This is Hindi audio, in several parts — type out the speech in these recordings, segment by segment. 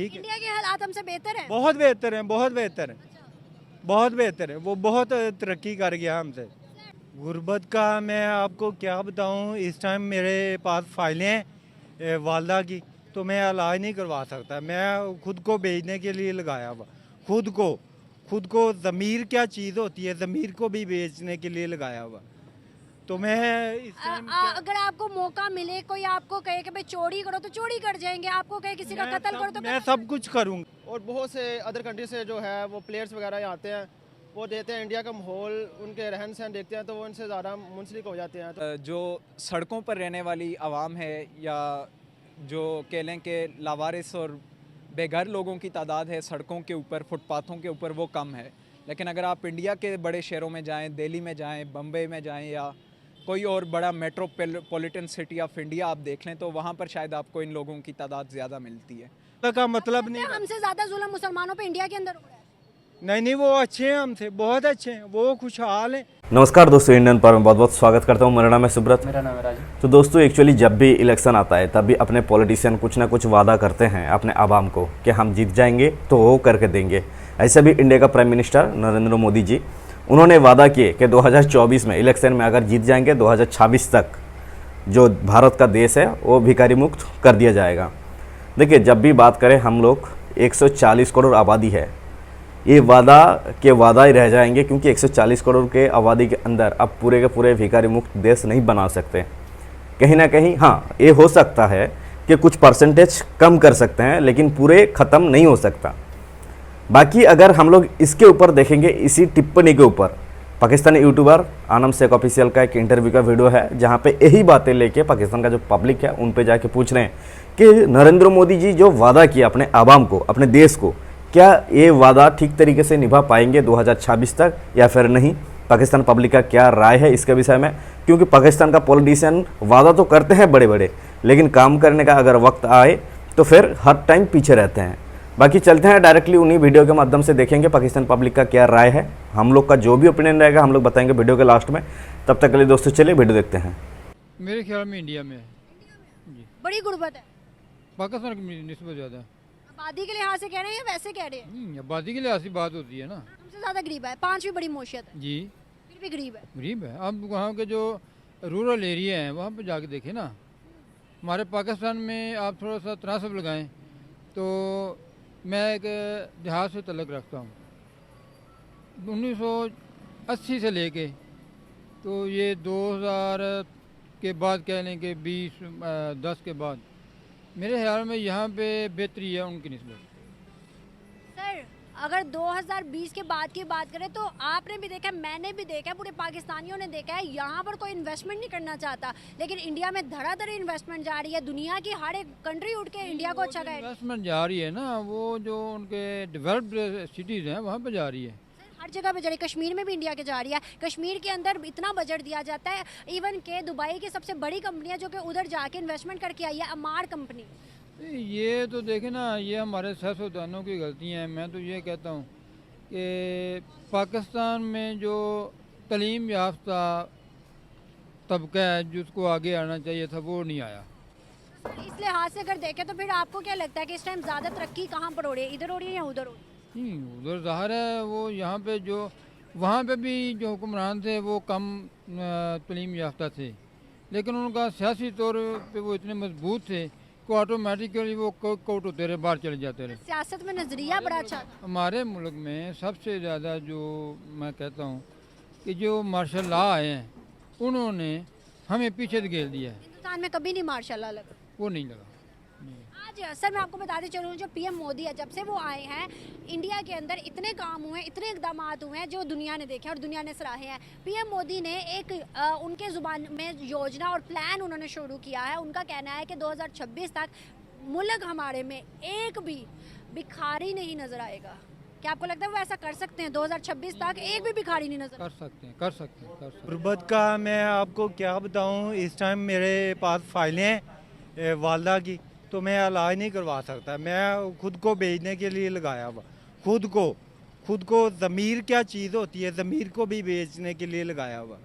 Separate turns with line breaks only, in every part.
ठीक है।
इंडिया के हालात हमसे बेहतर है?
बहुत बेहतर है, बहुत बेहतर है, बहुत बेहतर है। वो बहुत तरक्की कर गया हमसे। गुर्बत का मैं आपको क्या बताऊं, इस टाइम मेरे पास फाइलें हैं वालदा की, तो मैं इलाज नहीं करवा सकता। मैं खुद को बेचने के लिए लगाया हुआ, खुद को ज़मीर क्या चीज़ होती है, ज़मीर को भी बेचने के लिए लगाया हुआ। तो मैं इस टाइम
अगर आपको मौका मिले, कोई आपको कहे कि भाई चोरी करो तो चोरी कर जाएंगे, आपको कहे किसी का कत्ल करो तो
मैं सब कुछ करूँगा।
और बहुत से अदर कंट्री से जो है वो प्लेयर्स वगैरह आते हैं, वो देते हैं इंडिया का माहौल, उनके रहन सहन देखते हैं तो वो उनसे ज़्यादा मुंसलिक हो जाते हैं। तो
जो सड़कों पर रहने वाली आवाम है या जो कह लें कि लावारिस और बेघर लोगों की तादाद है सड़कों के ऊपर, फुटपाथों के ऊपर, वो कम है। लेकिन अगर आप इंडिया के बड़े शहरों में जाएं, दिल्ली में जाएं, बम्बई में जाएं या कोई और बड़ा मेट्रोपॉलिटन सिटी ऑफ इंडिया आप देख लें तो वहाँ पर शायद आपको इन लोगों की तादाद ज़्यादा मिलती है।
का मतलब नहीं।
हमसे ज्यादा जुल्म मुसलमानों पे इंडिया के अंदर हो रहा है।
नहीं, वो अच्छे हैं, हमसे बहुत अच्छे हैं, वो खुशहाल हैं।
नमस्कार दोस्तों, इंडियन पर में बहुत बहुत स्वागत करता हूं। मेरा नाम है सुब्रत।
मेरा नाम है राजू।
तो दोस्तों एक्चुअली जब भी इलेक्शन आता है तब भी अपने पॉलिटिशियन कुछ ना कुछ वादा करते हैं अपने आवाम को कि हम जीत जाएंगे तो वो करके देंगे। ऐसे भी इंडिया का प्राइम मिनिस्टर नरेंद्र मोदी जी, उन्होंने वादा किए कि 2024 में इलेक्शन में अगर जीत जाएंगे 2026 तक जो भारत का देश है वो भिखारी मुक्त कर दिया जाएगा। देखिए, जब भी बात करें हम लोग 140 करोड़ आबादी है, ये वादा ही रह जाएंगे क्योंकि 140 करोड़ के आबादी के अंदर अब पूरे के पूरे भिखारी मुक्त देश नहीं बना सकते। कहीं ना कहीं हाँ, ये हो सकता है कि कुछ परसेंटेज कम कर सकते हैं लेकिन पूरे ख़त्म नहीं हो सकता। बाकी अगर हम लोग इसके ऊपर देखेंगे, इसी टिप्पणी के ऊपर पाकिस्तानी यूट्यूबर आनम शेख ऑफिशियल का एक इंटरव्यू का वीडियो है जहाँ पे यही बातें लेके पाकिस्तान का जो पब्लिक है उन पे जाके पूछ रहे हैं कि नरेंद्र मोदी जी जो वादा किया अपने आवाम को, अपने देश को, क्या ये वादा ठीक तरीके से निभा पाएंगे 2026 तक या फिर नहीं। पाकिस्तान पब्लिक का क्या राय है इसके विषय में, क्योंकि पाकिस्तान का पॉलिटिशियन वादा तो करते हैं बड़े बड़े, लेकिन काम करने का अगर वक्त आए तो फिर हर टाइम पीछे रहते हैं। बाकी चलते हैं डायरेक्टली उन्हीं वीडियो के माध्यम से देखेंगे पाकिस्तान पब्लिक का क्या राय है। हम लोग का जो भी ओपिनियन रहेगा हम लोग बताएंगे वीडियो के लास्ट में। तब तक के लिए दोस्तों चलिए वीडियो देखते हैं।
मेरे ख्याल में इंडिया में जी,
बड़ी गुर्बत है।
पाकिस्तान की निस्बत ज़्यादा।
आबादी के लिहाज से कह रहे हैं या वैसे कह रहे हैं?
आबादी के लिहाज से बात होती है ना।
हमसे ज्यादा गरीब है, 5वीं बड़ी मौशियत है,
जी,
फिर भी गरीब है।
गरीब है। अब वहाँ के जो रूरल एरिया हैं वहाँ पे जाके देखें ना। हमारे पाकिस्तान में आप थोड़ा सा तनासब लगाएं तो मैं एक देहात से तल्लुक़ रखता हूँ। 1980 से लेके तो ये 2000 के बाद कह लें कि 10 के बाद मेरे ख्याल में यहाँ पे बेहतरी है उनकी निस्बत।
सर, अगर 2020 के बाद की बात करें तो आपने भी देखा, मैंने भी देखा, पूरे पाकिस्तानियों ने देखा है, यहाँ पर कोई इन्वेस्टमेंट नहीं करना चाहता, लेकिन इंडिया में धड़ाधड़ इन्वेस्टमेंट जा रही है। दुनिया की हर एक कंट्री उठ के इंडिया को अच्छा कहे।
इन्वेस्टमेंट जा रही है ना, वो जो उनके डेवलप्ड सिटीज़ हैं वहाँ पे जा रही है।
हर जगह पे जा रही है, कश्मीर में भी इंडिया के जा रही है। कश्मीर के अंदर इतना बजट दिया जाता है, इवन के दुबई की सबसे बड़ी कंपनियां जो कि उधर जाके इन्वेस्टमेंट करके आई है, अमार कंपनी।
ये तो देखें ना, ये हमारे सियासतदानों की गलती है। मैं तो ये कहता हूँ कि पाकिस्तान में जो तालीम याफ्ता तबका है जिसको आगे आना चाहिए था वो नहीं आया।
इस लिहाज से अगर देखें तो फिर आपको क्या लगता है कि इस टाइम ज़्यादा तरक्की कहाँ पर हो रही है, इधर हो रही है या उधर हो रही है?
नहीं, उधर ज़ाहिर है वो यहाँ पे जो वहाँ पे भी जो हुक्मरान थे वो कम तालीम याफ्ता थे, लेकिन उनका सियासी तौर पे वो इतने मजबूत थे कि ऑटोमेटिकली वो कोट होते रहे, बाहर चले जाते रहे।
सियासत में नज़रिया बड़ा अच्छा था।
हमारे मुल्क में सबसे ज़्यादा जो मैं कहता हूँ कि जो मार्शल लॉ आए हैं उन्होंने हमें पीछे धकेल दिया है।
हिंदुस्तान में कभी नहीं मार्शल लॉ लगा,
वो नहीं लगा।
आज सर मैं आपको बताते चलूँ, जो पीएम मोदी है, जब से वो आए हैं इंडिया के अंदर इतने काम हुए, इतने इकदाम हुए हैं जो दुनिया ने देखे और दुनिया ने सराहे हैं। पीएम मोदी ने एक उनके ज़ुबान में योजना और प्लान उन्होंने शुरू किया है। उनका कहना है कि 2026 तक मुल्क हमारे में एक भी भिखारी नहीं नज़र आएगा। क्या आपको लगता है वो ऐसा कर सकते हैं? 2026 तक एक भी भिखारी नहीं नज़र?
कर सकते हैं, कर सकते हैं, कर सकते हैं।
गुर्बत का मैं आपको क्या बताऊं, इस टाइम मेरे पास फाइलें हैं वालदा की, तो मैं इलाज नहीं करवा सकता। मैं खुद को बेचने के लिए लगाया हुआ, खुद को ज़मीर क्या चीज़ होती है, ज़मीर को भी बेचने के लिए लगाया हुआ।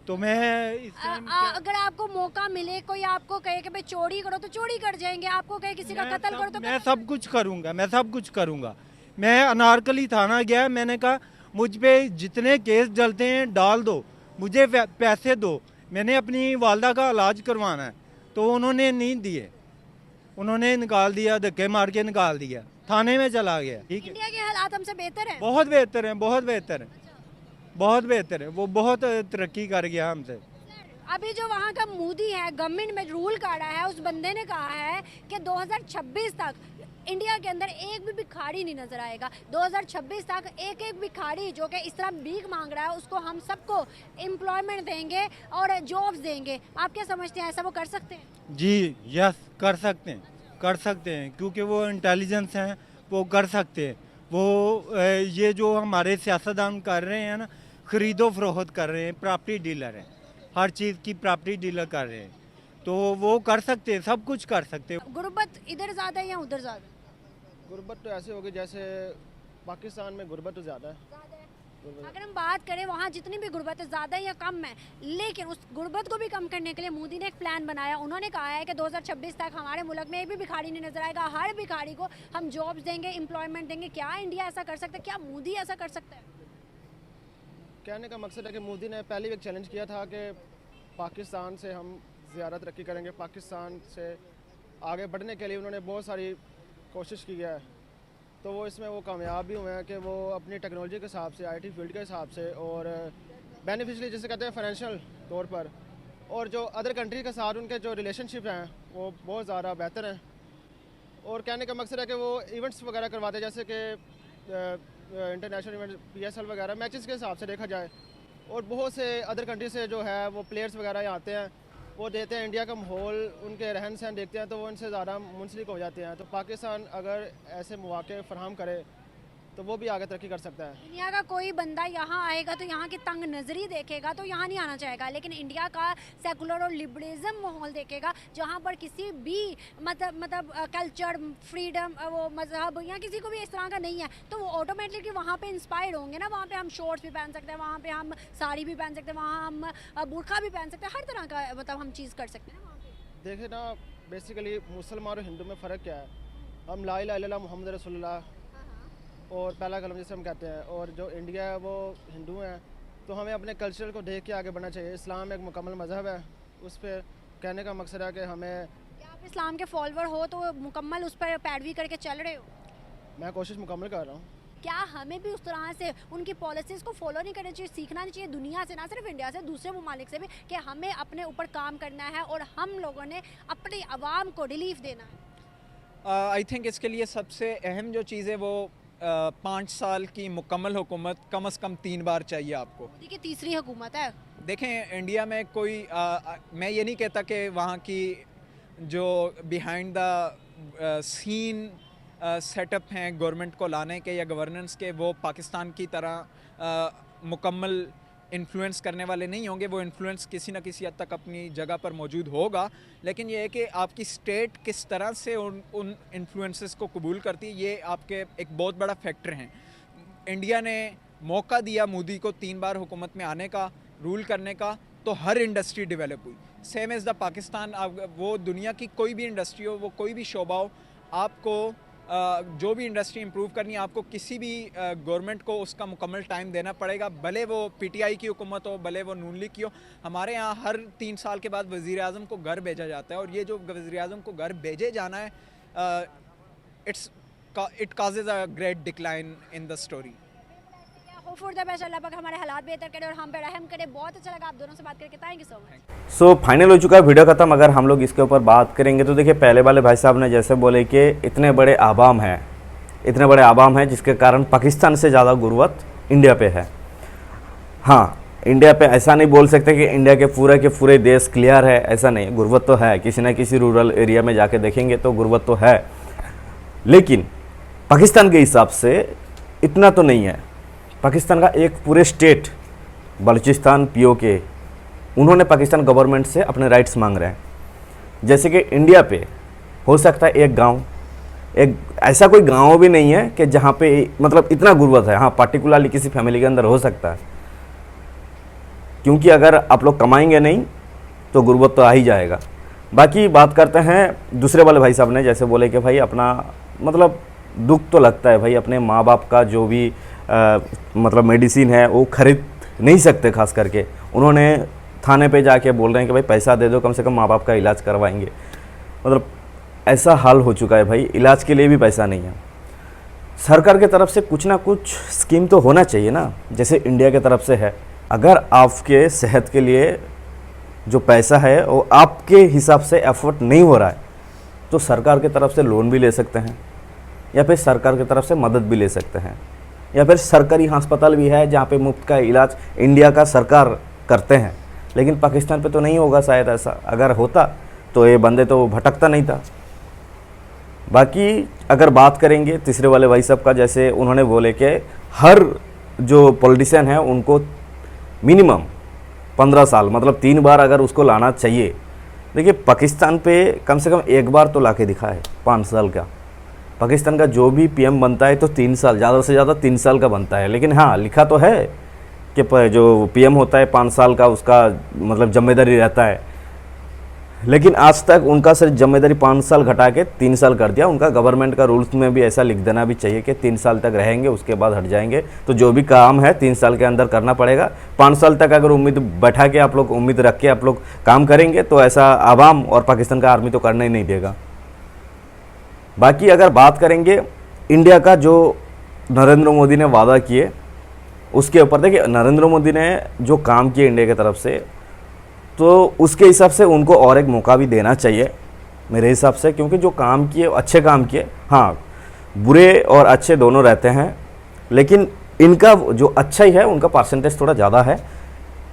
तो मैं इस टाइम
अगर आपको मौका मिले, कोई आपको कहे कि भाई चोरी करो तो चोरी कर जाएंगे, आपको कहे किसी का कत्ल करो तो
मैं सब कुछ करूंगा, मैं सब कुछ करूंगा। मैं अनारकली थाना गया, मैंने कहा मुझ पे जितने केस डलते हैं डाल दो, मुझे पैसे दो, मैंने अपनी वालदा का इलाज करवाना है। तो उन्होंने नहीं दिए, उन्होंने निकाल दिया, धक्के मार के निकाल दिया, थाने में चला गया। ठीक है,
इंडिया के हालात हमसे बेहतर हैं?
बहुत बेहतर है, बहुत बेहतर है, बहुत बेहतर है। वो बहुत तरक्की कर गया हमसे।
अभी जो वहाँ का मोदी है, गवर्नमेंट में रूल काटा है, उस बंदे ने कहा है कि 2026 तक इंडिया के अंदर एक भी भिखारी नहीं नजर आएगा। 2026 तक एक एक भिखारी जो कि इस तरह भीख मांग रहा है, उसको हम सबको एम्प्लॉयमेंट देंगे और जॉब्स देंगे। आप क्या समझते हैं, ऐसा वो कर सकते हैं?
जी यस, कर सकते हैं, कर सकते हैं, क्योंकि वो इंटेलिजेंस हैं, वो कर सकते हैं। वो ये जो हमारे सियासतदान कर रहे हैं ना, खरीदो फरोख्त कर रहे हैं, प्रॉपर्टी डीलर हैं, हर चीज़ की प्रॉपर्टी डीलर कर रहे हैं, तो वो कर सकते हैं, सब कुछ कर सकते हैं।
गुर्बत इधर ज़्यादा है या उधर ज़्यादा?
गुर्बत तो ऐसे होगी जैसे पाकिस्तान में गुर्बत तो ज़्यादा है।
अगर हम बात करें वहाँ जितनी भी गुर्बत है, ज़्यादा या कम है, लेकिन उस गुर्बत को भी कम करने के लिए मोदी ने एक प्लान बनाया। उन्होंने कहा है कि 2026 तक हमारे मुल्क में एक भी भिखारी नहीं नजर आएगा, हर भिखारी को हम जॉब्स देंगे, एम्प्लॉयमेंट देंगे। क्या इंडिया ऐसा कर सकता है? क्या मोदी ऐसा कर सकता है?
कहने का मकसद है कि मोदी ने पहले भी एक चैलेंज किया था कि पाकिस्तान से हम ज़्यादा तरक्की करेंगे, पाकिस्तान से आगे बढ़ने के लिए उन्होंने बहुत सारी कोशिश की है। तो वो इसमें वो कामयाब भी हुए हैं कि वो अपनी टेक्नोलॉजी के हिसाब से, आईटी फील्ड के हिसाब से और बेनिफिशली जिसे कहते हैं फाइनेंशियल तौर पर, और जो अदर कंट्री के साथ उनके जो रिलेशनशिप हैं वो बहुत ज़्यादा बेहतर हैं। और कहने का मकसद है कि वो इवेंट्स वगैरह करवाते हैं, जैसे कि इंटरनेशनल इवेंट PSL वगैरह मैचेस के हिसाब से देखा जाए, और बहुत से अदर कंट्री से जो है वो प्लेयर्स वगैरह आते हैं, वो देते हैं इंडिया का माहौल, उनके रहन सहन देखते हैं तो वो उनसे ज़्यादा मुंसलिक हो जाते हैं। तो पाकिस्तान अगर ऐसे मौके फराहम करे तो वो भी आगे तरक्की कर सकता है।
दुनिया का कोई बंदा यहाँ आएगा तो यहाँ की तंग नजरी देखेगा तो यहाँ नहीं आना चाहेगा, लेकिन इंडिया का सेकुलर और लिबरलिज्म माहौल देखेगा, जहाँ पर किसी भी मतलब कल्चर, फ्रीडम, वो मजहब या किसी को भी इस तरह का नहीं है, तो वो ऑटोमेटिकली वहाँ पे इंस्पायर्ड होंगे ना। वहाँ पे हम शॉर्ट्स भी पहन सकते हैं, वहाँ पे हम साड़ी भी पहन सकते हैं, वहाँ हम बुर्का भी पहन सकते हैं, हर तरह का मतलब हम चीज़ कर सकते हैं वहाँ पे।
देखे ना, बेसिकली मुसलमान और हिंदू में फ़र्क क्या है? हम ला इलाहा इल्लल्लाह मुहम्मद रसूलुल्लाह और पहला कलम जिसे हम कहते हैं, और जो इंडिया है वो हिंदू हैं, तो हमें अपने कल्चर को देख के आगे बढ़ना चाहिए। इस्लाम एक मुकम्मल मज़हब है, उस पर कहने का मकसद है कि हमें,
क्या आप इस्लाम के फॉलोअर हो तो मुकम्मल उस पर पैरवी करके चल रहे हो?
मैं कोशिश मुकम्मल कर रहा हूँ।
क्या हमें भी उस तरह से उनकी पॉलिसीज़ को फॉलो नहीं करना चाहिए, सीखना नहीं चाहिए दुनिया से, ना सिर्फ इंडिया से, दूसरे ममालिक से भी, कि हमें अपने ऊपर काम करना है और हम लोगों ने अपनी आवाम को रिलीफ देना है?
आई थिंक इसके लिए सबसे अहम जो चीज़ है वो 5 साल की मुकम्मल हुकूमत कम से कम 3 बार चाहिए आपको।
मोदी की तीसरी हुकूमत है।
देखें, इंडिया में कोई मैं ये नहीं कहता कि वहाँ की जो बिहाइंड द सीन सेटअप हैं गवर्नमेंट को लाने के या गवर्नेंस के, वो पाकिस्तान की तरह मुकम्मल इन्फ्लुएंस करने वाले नहीं होंगे। वो इन्फ्लुएंस किसी न किसी हद तक अपनी जगह पर मौजूद होगा, लेकिन ये है कि आपकी स्टेट किस तरह से उन इन्फ्लुएंसेस को कबूल करती है, ये आपके एक बहुत बड़ा फैक्टर हैं। इंडिया ने मौका दिया मोदी को 3 बार हुकूमत में आने का, रूल करने का, तो हर इंडस्ट्री डेवलप हुई। सेम एज़ द पाकिस्तान, वो दुनिया की कोई भी इंडस्ट्री हो, वो कोई भी शोबा हो, आपको जो भी इंडस्ट्री इंप्रूव करनी है, आपको किसी भी गवर्नमेंट को उसका मुकम्मल टाइम देना पड़ेगा, भले वो PTI की हुकूमत हो, भले वो नून लीग की हो। हमारे यहाँ हर 3 साल के बाद वज़ीर आज़म को घर भेजा जाता है, और ये जो वज़ीर आज़म को घर भेजे जाना है, it causes a great decline in the story.
Hope for the best, अल्लाह पाक हमारे हालात बेहतर करे और हम पे रहम करे। बहुत अच्छा लगा आप दोनों से बात करके, thank you so much.
So final हो चुका है वीडियो ख़त्म। अगर हम लोग इसके ऊपर बात करेंगे तो देखिए, पहले वाले भाई साहब ने जैसे बोले कि इतने बड़े आवाम हैं जिसके कारण पाकिस्तान से ज़्यादा गुर्बत इंडिया पे है। हाँ, इंडिया पे ऐसा नहीं बोल सकते कि इंडिया के पूरे देश क्लियर है, ऐसा नहीं। गुर्बत तो है, किसी न किसी रूरल एरिया में जाके देखेंगे तो गुर्बत तो है, लेकिन पाकिस्तान के हिसाब से इतना तो नहीं है। पाकिस्तान का एक पूरे स्टेट बलूचिस्तान POK, उन्होंने पाकिस्तान गवर्नमेंट से अपने राइट्स मांग रहे हैं। जैसे कि इंडिया पे हो सकता है एक गांव, एक ऐसा कोई गांव भी नहीं है कि जहाँ पे मतलब इतना गुर्बत है। हाँ, पार्टिकुलरली किसी फैमिली के अंदर हो सकता है, क्योंकि अगर आप लोग कमाएंगे नहीं तो गुर्बत तो आ ही जाएगा। बाकी बात करते हैं दूसरे वाले भाई साहब ने, जैसे बोले कि भाई अपना मतलब दुख तो लगता है भाई, अपने माँ बाप का जो भी मतलब मेडिसिन है वो खरीद नहीं सकते। खास करके उन्होंने थाने पे जाके बोल रहे हैं कि भाई पैसा दे दो, कम से कम माँ बाप का इलाज करवाएंगे। मतलब ऐसा हाल हो चुका है भाई, इलाज के लिए भी पैसा नहीं है। सरकार के तरफ से कुछ ना कुछ स्कीम तो होना चाहिए ना, जैसे इंडिया के तरफ से है। अगर आपके सेहत के लिए जो पैसा है वो आपके हिसाब से एफर्ट नहीं हो रहा है तो सरकार के तरफ से लोन भी ले सकते हैं, या फिर सरकार की तरफ से मदद भी ले सकते हैं, या फिर सरकारी अस्पताल भी है जहाँ पे मुफ्त का इलाज इंडिया का सरकार करते हैं। लेकिन पाकिस्तान पे तो नहीं होगा शायद ऐसा, अगर होता तो ये बंदे तो भटकता नहीं था। बाकी अगर बात करेंगे तीसरे वाले भाई साहब का, जैसे उन्होंने बोले कि हर जो पॉलिटिशियन है उनको मिनिमम 15 साल मतलब 3 बार अगर उसको लाना चाहिए। देखिए पाकिस्तान पे कम से कम एक बार तो ला के दिखा है 5 साल का। पाकिस्तान का जो भी पीएम बनता है तो 3 साल, ज़्यादा से ज़्यादा 3 साल का बनता है। लेकिन हाँ लिखा तो है कि जो पीएम होता है 5 साल का उसका मतलब जिम्मेदारी रहता है, लेकिन आज तक उनका सिर्फ जिम्मेदारी 5 साल घटा के 3 साल कर दिया। उनका गवर्नमेंट का रूल्स में भी ऐसा लिख देना भी चाहिए कि 3 साल तक रहेंगे, उसके बाद हट जाएंगे। तो जो भी काम है 3 साल के अंदर करना पड़ेगा। 5 साल तक अगर उम्मीद बैठा के आप लोग उम्मीद रख के आप लोग काम करेंगे तो ऐसा आवाम और पाकिस्तान का आर्मी तो करना ही नहीं देगा। बाकी अगर बात करेंगे इंडिया का जो नरेंद्र मोदी ने वादा किए उसके ऊपर, देखिए नरेंद्र मोदी ने जो काम किए इंडिया की तरफ से तो उसके हिसाब से उनको और एक मौका भी देना चाहिए मेरे हिसाब से, क्योंकि जो काम किए अच्छे काम किए। हाँ बुरे और अच्छे दोनों रहते हैं, लेकिन इनका जो अच्छा ही है उनका परसेंटेज थोड़ा ज़्यादा है।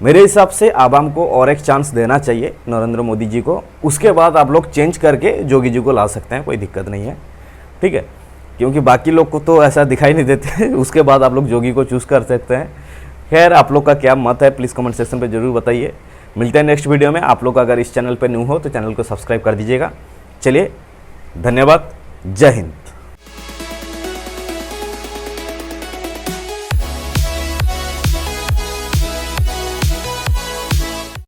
मेरे हिसाब से आवाम को और एक चांस देना चाहिए नरेंद्र मोदी जी को, उसके बाद आप लोग चेंज करके जोगी जी को ला सकते हैं, कोई दिक्कत नहीं है, ठीक है। क्योंकि बाकी लोग को तो ऐसा दिखाई नहीं देते उसके बाद आप लोग जोगी को चूज़ कर सकते हैं। खैर आप लोग का क्या मत है प्लीज़ कमेंट सेक्शन पर ज़रूर बताइए। मिलते हैं नेक्स्ट वीडियो में। आप लोग अगर इस चैनल पर न्यू हो तो चैनल को सब्सक्राइब कर दीजिएगा। चलिए धन्यवाद, जय हिंद।